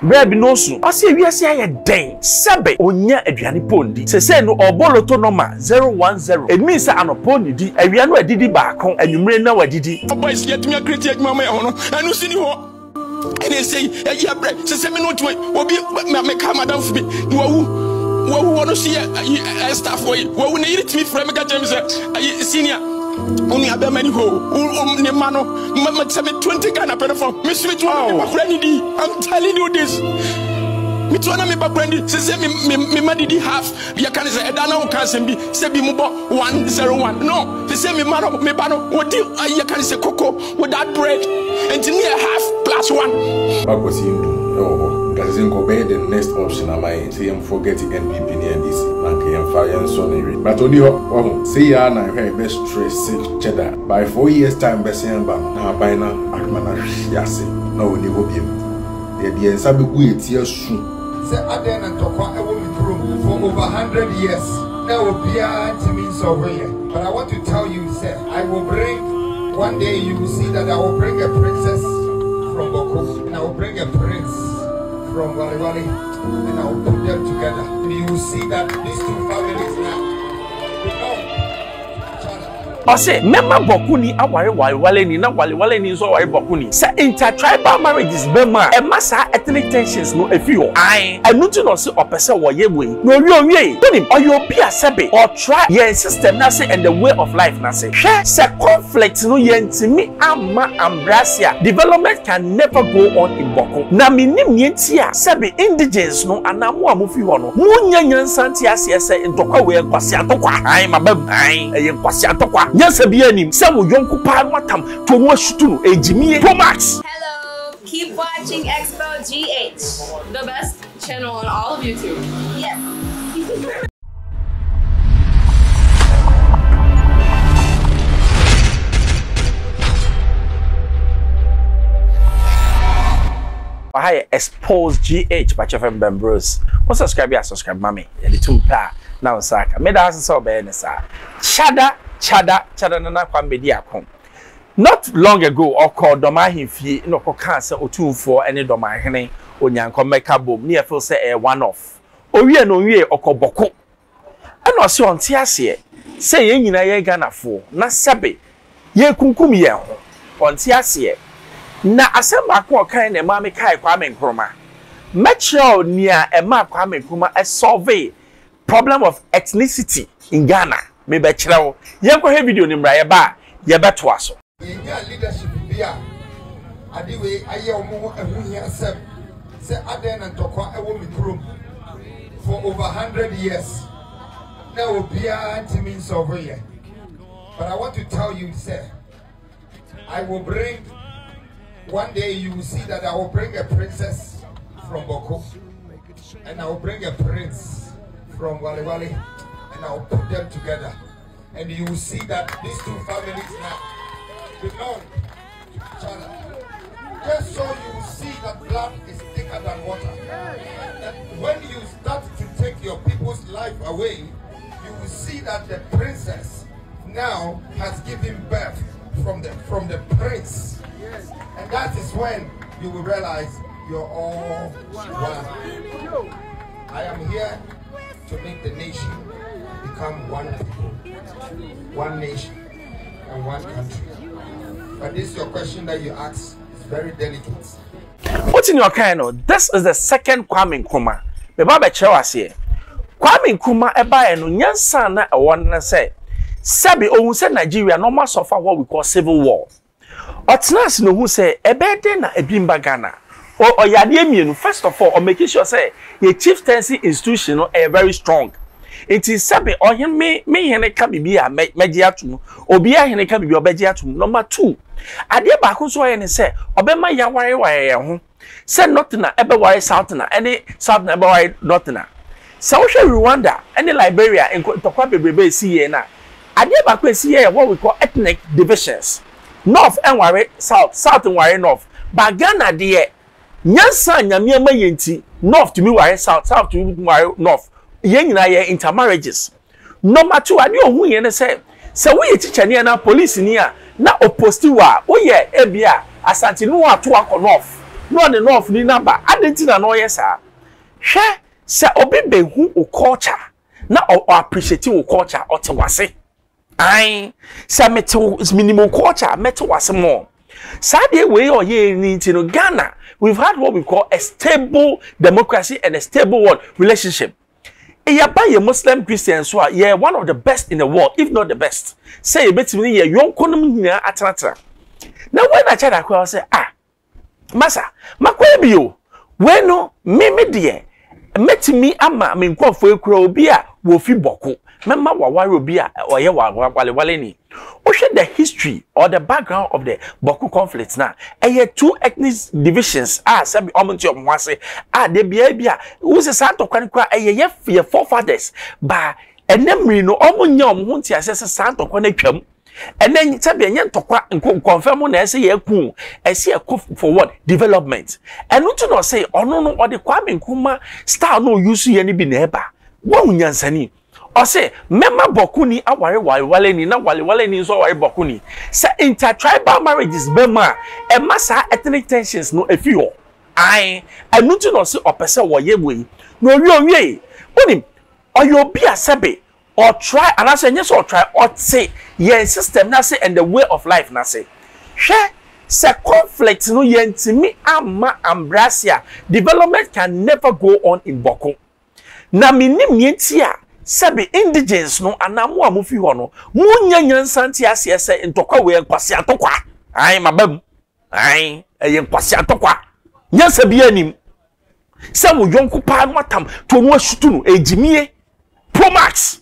Baby no so. I say we say aye den. Sebe onya aduane pondi. Se no oboloto number 010. It means say anopondi di awia no adidi baako anwumre na wadidi. Boys get me create adwuma me ho no. Anu sini ho. And they say ya bread. Se me no to obi me ka madam fi wo want to see a staff for you. Wo na yiri timi frame ka James senior. Only have many ho. Ne mano. Me 20 Ghana per for. Me sweet one. I'm telling you this. Me to na me background. Say me madidi half. Ya can say edana wo can be. Say bi mo 101. No. They say me mano me bano. What ya can say cocoa with that bread. And near half plus 1. What was you do? Because NKB the next option am I say I'm forgetting NPP and this and fire and so on. But only say ya na best stress cheddar by 4 years time best yamba na by na akmana yase na oni go biem the ensa be ku etie su say aden and tokwa e wo mi room for over 100 years na obia means over here. But I want to tell you, sir, I will bring one day you will see that I will bring a princess from Bawku and I will bring a prince from Wali and I will put them together. And you will see that these two families now I say, member Bawku ni aware wale ni na wale ni so aware Bawku ni. Say intertribal marriages bema e masa ethnic tensions no efio. Ai, enu ti no se opese wo ye we. No wie. Tonim oyo bi asebe or try your system na say and the way of life na say. Hwe se conflict no ye ntimi ama ambrasia. Development can never go on in Bawku. Na minim ye ntia sebe indigenous no anamu amofi ho no. Munya nyansanti ase se ntokwa we nkwase atokwa. Ai mabam ai e nkwase atokwa. Yes, some young pan watam to no shooting a Jimmy Max. Hello, keep watching Xposed GH, the best channel on all of YouTube. Yes. Hi, Xposed GH by Chef Bros. What subscribe? Subscribe, mommy. The two pair now, Saka. Made us so bad, sir. Chada na kwa media kom. Not long ago, or called Domahin fee, no cancer or 2 for any Domahin, or Yanko Mekabo, near full say a one off. Or we are no ye or call Bawku. And also on Tiasie, say ye na Gana for, na sabe, ye kunkumi ye on Tiasie. Na asema kwa kind and mammy kai kwame kroma. Metro near a map kwame kroma a survey problem of ethnicity in Ghana. Me be chirawo ye ko he video ni mra ye ba ye beto aso ye leadership bia adiwe aye omo ehunhia sem say aden and tokwa e wo mi krom for over 100 years na obia means over here. But I want to tell you, sir, I will bring one day you will see that I will bring a princess from Bawku and I will bring a prince from Wali and I'll put them together. And you will see that these two families now belong to each other. Just so you will see that blood is thicker than water. That when you start to take your people's life away, you will see that the princess now has given birth from the prince. And that is when you will realize you're all one. I am here to make the nation become one people, one nation, and one country. But this your question that you ask is very delicate. What's in your kind of? This is the second Kwame Nkrumah. The Baba Chewas here. Kwame Nkrumah eba no nyansa na e won say Sabi ohun say Nigeria no must suffer what we call civil war. Otnas no who say ebe de na ebimba Ghana. Or yade mienu first of all or making sure say your chieftaincy institution no very strong. It is sabe or him me hene ka bibia meji atum obi a hene ka bibia obeji atum. Number 2 ade ba ko so hene say obema ya ware ho say nothing na ebe ware south na any south na ebe ware north na so Rwanda any Liberia en tokwa bebrebe si ye na ade ba ko si ye what we call ethnic divisions. North and ware south and ware north but Ghana de nyansa nyame ma yenti north to me ware south to me ware north yen nyina ye intermarriages. Number 2 ade ohun ye ne say we teacher na police ni a na opposti wa wo ye ebia asante no ato akọ north no ne north ni number adentina no yes ah hwe se obi behu o culture na o appreciate o culture o te wase ai se mete minimum culture mete wase more sadie we o ye ni ti no Ghana we've had what we call a stable democracy and a stable world relationship. Ye Muslim Christians so ye one of the best in the world, if not the best. Say betimi ye yonkonom nyina atratra. Now when I try to say masa makwa bi o we no me de metimi ama me nkofo ekura obi a wo fi Bawku memma waware obi a oye wale ni ohwe the history or the background of the Bawku conflict na two ethnic divisions sabi omonti omwase de bia wo se sa tokwan kwa ye forefathers ba enemri no omunya omho nti asese sa tokwan atwam enen sabi enye tokwa confirm na ese ye ku ese ye for what development enu to no say ono no ode Kwame Nkrumah style no use ye ni bi na eba wo nyansani o say memma Bawku ni aware wale ni na wale ni so aware Bawku ni say intertribal marriages bema e masa ethnic tensions no efio ai enu to no say opese wo ye we no owie onim oyo bi asebe or try and I say yes or try or say yeah system na say and the way of life na say share say conflict no yentimi ama ambrasia development can never go on in Bawku na minim yentia sabe indigens no anamu amufi ho no munya nyansanti ase say ntokwa we nkwase atokwa ai mabam ai eye nkwase atokwa nyansa bi anim say wo yonko pa no atam to no ashutu no ejimie pro max.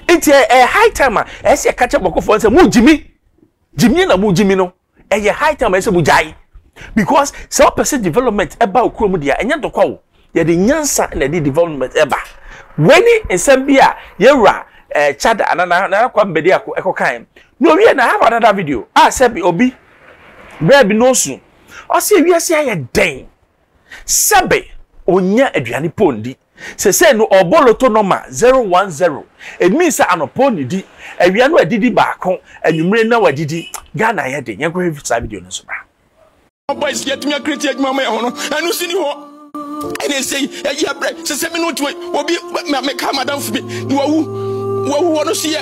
It's a high time as a catch up for say mu Jimmy na mu Jimmy no a high time as a mujai because some person development about Kromudia and yet to call ye the nyansa and the development eba when in Sambia yera chad anana kwambedi eko kan no we na have another video sabi obi baby no soon o say we say ya den sabe onya aduane pondi se no oboloto number 010 it means say anoponi di awia no adidi baako anwumre na wadidi Ghana ye de yenko heavy video no so bra boys get me create mama ho no anu sini ho ene say ya bre se me no to obi me ka madam fu bi wawu wono see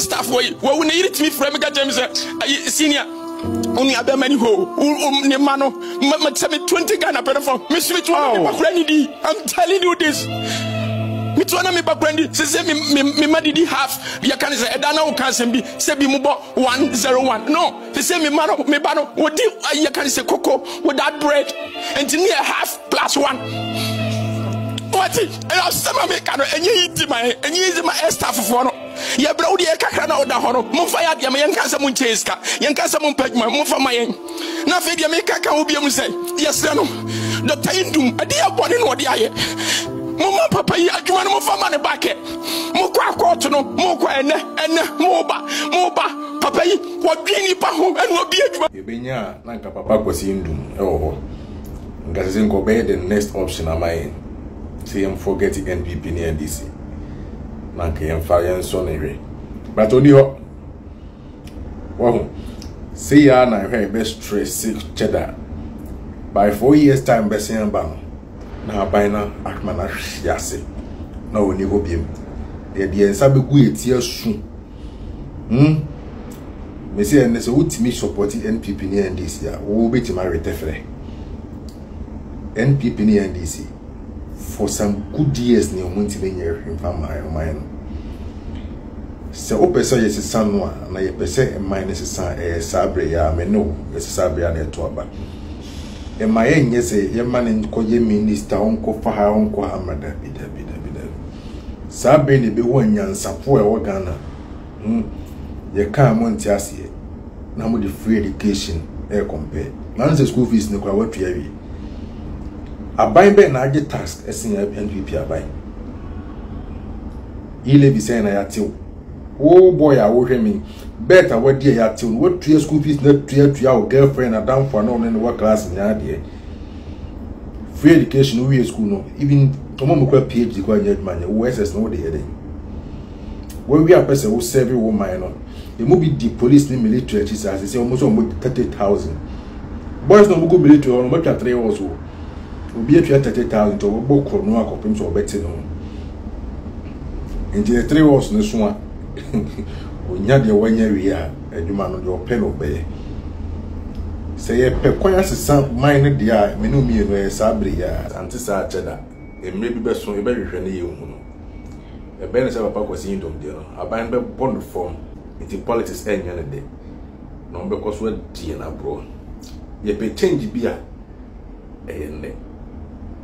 staff wawu na yiri timi frame ga james senior only abia many ho ne mano ma 20 Ghana per for me switch I'm telling you this me to na me background say me madidi half you can say edana wo kan sem bi say bi mu bo 101 no say me mano me ba no wo di you can say cocoa with that bread and near half plus 1 what I some me can enyi my staff for no ye bra wo de kakra na oda horo mo fa ya de me yanka sa mo ncheska yanka sa mo pagma mo fa mayen na fe de me kaka wo bia mu say yes no Dr. Indum ade ya bone no de aye mo papa yi adwuma no mo fa ma ne baake mo kwa court no mo kwa ene mo ba papa yi wo dwini pa ho ene obi adwuma ebenya na nka papa kwasi Indum ho ngase NKB the next option am I see him forget the NPP ni NDC na nke yemfa so na hwe but oni ho wo see ya na hwe be stress cheddar by 4 years time be sen ba na baina akmana yase na oni ho biem de ensa be gu eti asu me say en so utimi support NPP ni NDC a wo be tima retefre NPP ni NDC for some good years ni omunti benye hwemfa my se o pese yes sanwa na ye pese minus san sabre ya me no yes sabre ya na to aba e ma ye nyese ye man ko ye minister onko fa ha onko hamada bida sabre ni be wonyansa po e wo Ghana ye ka mo nti ase na mo the free education compare na say school fees ni kwa watu ya wi aban be na age task esin NPP aban ile bi say na ya tew oh boy I wo hwemi better what dey ya tew what 2 school fees na 2 our girlfriend adam for no in work class nya dey free education we school no even tomo mo kwa PhD kwa nya adwuma wo SS no dey here when we are person who serve woman no e mo be the police ni military as say almost 30,000 boys no go military no make 3 years old obi atwa 30,000 to bo kro no akopim so obeti no nje 3 years no so a onya de wanya wi a adwuma no de ope no be say ye pe kwan asesa mine de a me no mie no e sabre ya anti sa cheda emre bi be so e be hwehwe ne ye hu no e be ne se papa kwasi ndom de no aban be bond form into politics enya ne de no be ko so die na bro ye pe change bia ene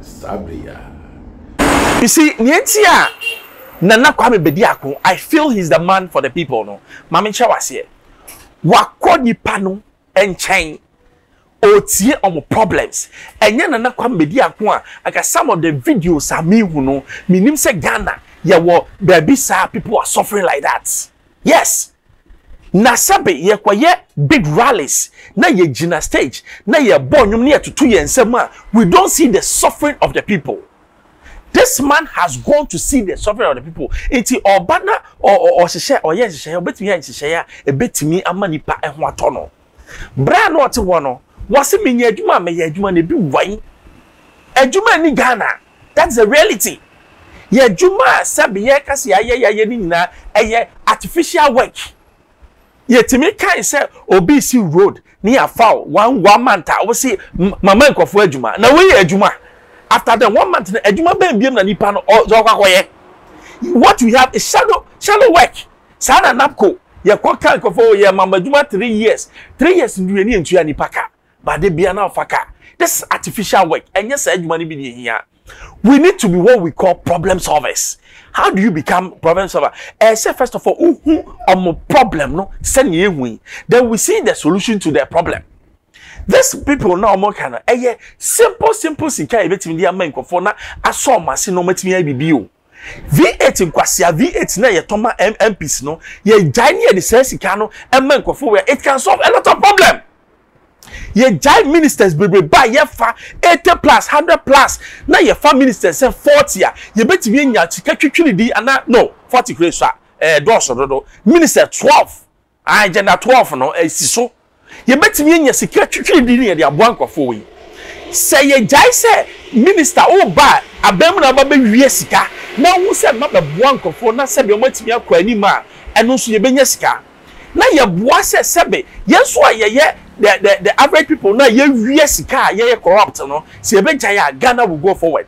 sabre ya. You see Nyentia Nana Kwame Bediako, I feel he's the man for the people no mama ncha wase wakọ nipa no enchen otie omo problems enye Nana Kwame Bediako a aka some of the videos are me hu no minim se Ghana ye wo baby sa people are suffering like that. Yes, na sabe ye kwaye big rallies na ye gina stage na ye bonyum na ye tutu ye nsem a we don't see the suffering of the people. This man has gone to see the suffering of the people. Iti obana or shisha or yes shisha betimi ya shisha e betimi ama nipa ehwo atono. Bra no oti wono wase menye adwuma me ye adwuma na bi wan. Adwuma ni Ghana. That's the reality. Ye adwuma sabe ye kase ye ni nyina eye artificial work. Ye timi kan say obi si road ni afa one month we say mama nkofo adwuma na we ye adwuma. After the 1 month, what we have is shallow work. Sana napko. Ya kwa kanko for ya mama juma 3 years. 3 years ndueni ntu ya nipaka. But they be na faka. This is artificial work. And yes, money be here. We need to be what we call problem solvers. How do you become problem solver? Say first of all, problem no send you. Then we see the solution to their problem. These people now more kind of simple sika ebetimi dia man kofo na aso mase no matimi abibio V8 nkwasia V8 na ye toma MPs no ye jai ne de sika no man kofo where it can solve a lot of problem. Ye jai ministers bebe ba ye fa 80 plus 100 plus na ye fa ministers say 40 a ye betimi nya chika twitwiri di ana no 40 kreswa do minister 12 agenda 12 no siso ye betimi nya sika twitwiri di ne de aboankofo wi say ye jai say minister o ba abem na ba wie sika na hu say ma be boankofo na se be o matimi akwa anima eno so ye benya sika na ye boa say sebe yeso ayeye the average people na ye wie sika ye corrupt no se ye benja ya Ghana will go forward.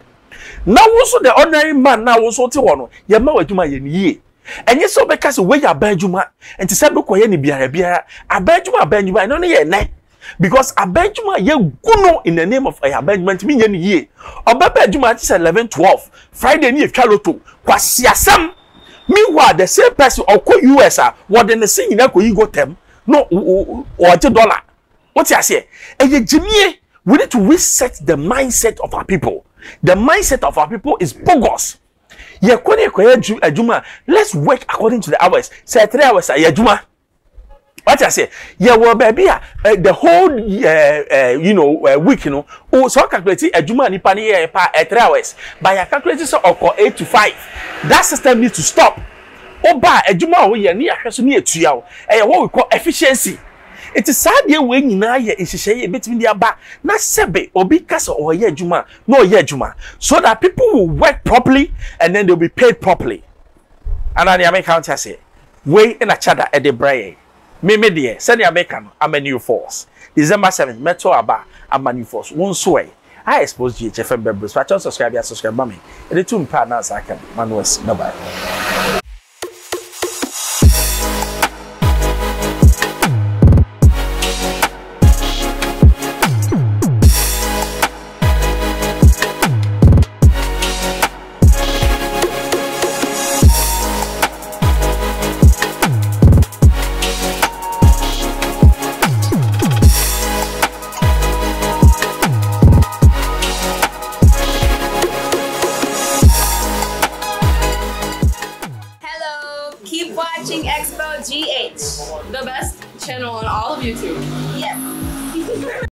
Now also the ordinary man now also te wono ye ma wadwuma ye niye enye so be kase we ya banjuma enti se be koye ni biara abanjuma no ye ne because abanjuma ye guno in the name of abanjuma me ye niye obaba adwuma ti 11 12 Friday ni e twa loto kwasi asem meanwhile the same person okọ US what the say nyina ko yi go tem no o $1 what you say eye jimie we need to reset the mindset of our people. The mindset of our people is bogus. Ye kone koye adwuma, let's work according to the hours. Say 3 hours a adwuma. What I say? Ye wo baby the whole week so calculate adwuma nipa ni ye pa 3 hours. By your calculate so oko 8 to 5. That system needs to stop. Oba adwuma wo ye ni ahweso ni etua wo. What we call efficiency. It is sad ye we nyina ye nhihye betimi dia ba na sebe obi kasa o ye adwuma no ye adwuma so that people will work properly and then they'll be paid properly. And I make counter say we in a chada e de braye me de send ya make am a new force December 7th metro aba am a new force one so I expose GHFM bebres but subscribe me e de two pa na saka manuals bye. Keep watching Xposed GH, the best channel on all of YouTube. Yes.